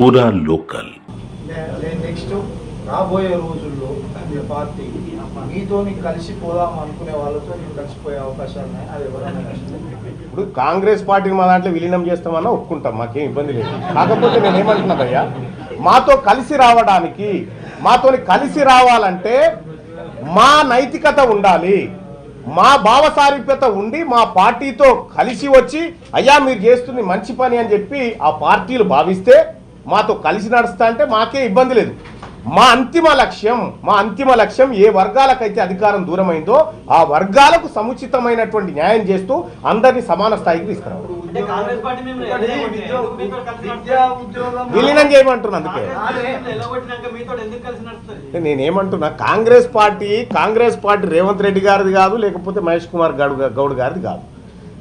పూరా local. Next రాబోయే రోజుల్లో మీ పార్టీ మీతోని కలిసిపోదాం అనుకునే వాళ్ళతో మీరు కలిసిపోయే అవకాశాలు ఉన్నాయి. అది ఎవరైనా ఇప్పుడు కాంగ్రెస్ పార్టీని మా దాంట్లో విలీనం చేస్తామన్నా ఒప్పుకుంటాం, మాకేం ఇబ్బంది లేదు. కాకపోతే నేను ఏమంటున్నా భయ్యా, మాతో కలిసి రావడానికి, మాతోని కలిసి రావాలంటే మా నైతికత ఉండాలి, మా భావసారూప్యత ఉండి మా పార్టీతో కలిసి వచ్చి అయ్యా మీరు చేస్తుంది మంచి పని అని చెప్పి ఆ పార్టీలు భావిస్తే మాతో కలిసి నడుస్తా అంటే మాకే ఇబ్బంది లేదు. మా అంతిమ లక్ష్యం ఏ వర్గాలకైతే అధికారం దూరమైందో ఆ వర్గాలకు సముచితమైనటువంటి న్యాయం చేస్తూ అందరినీ సమాన స్థాయికి తీసుకురావాలి. విలీనం చేయమంటున్నా. అందుకే నేనేమంటున్నా, కాంగ్రెస్ పార్టీ రేవంత్ రెడ్డి గారిది కాదు, లేకపోతే మహేష్ కుమార్ గౌడ్ గారిది కాదు.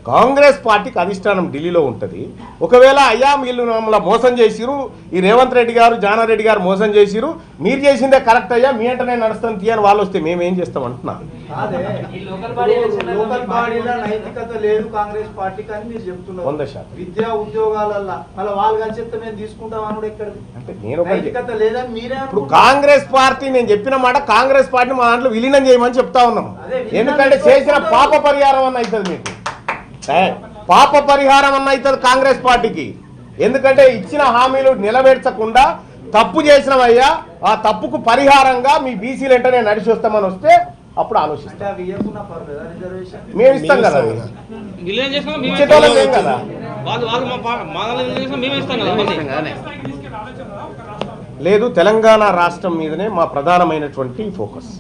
కాంగ్రెస్ పార్టీకి అధిష్టానం ఢిల్లీలో ఉంటుంది. ఒకవేళ అయ్యా వీళ్ళు మమ్మల్ని మోసం చేసిరు, ఈ రేవంత్ రెడ్డి గారు జానారెడ్డి గారు మోసం చేసిరు, మీరు చేసిందే కరెక్ట్ అయ్యా, మీ అంటనే నడుస్తాను తీయని వాళ్ళు వస్తే మేమేం చేస్తాం అంటున్నా. లోకల్ బాడీలో నైతికత లేదు కాంగ్రెస్ పార్టీకి అని మీరు చెప్తున్నారు. 100% విద్యా ఉద్యోగాలలో మళ్ళీ వాళ్ళు కలిసి చెప్తే మేము తీసుకుంటాం అని ఎక్కడ అంటే నేను నైతికత లేదని మీరే. ఇప్పుడు కాంగ్రెస్ పార్టీ, నేను చెప్పిన మాట, కాంగ్రెస్ పార్టీని మా దాంట్లో విలీనం చేయమని చెప్తా ఉన్నాం. ఎందుకంటే చేసిన పాప పరిహారం అన్న అవుతుంది, మీకు పాప పరిహారం అన్న అవుతుంది కాంగ్రెస్ పార్టీకి. ఎందుకంటే ఇచ్చిన హామీలు నిలబెట్టకుండా తప్పు చేసినవయ్యా, ఆ తప్పుకు పరిహారంగా మీ బీసీలు వెంటనే నడిచి వస్తామని వస్తే అప్పుడు ఆలోచిస్తాం. మేము ఇస్తాం కదా, ఇచ్చేటోళ్ళం ఏం కదా. లేదు, తెలంగాణ రాష్ట్రం మీదనే మా ప్రధానమైనటువంటి ఫోకస్.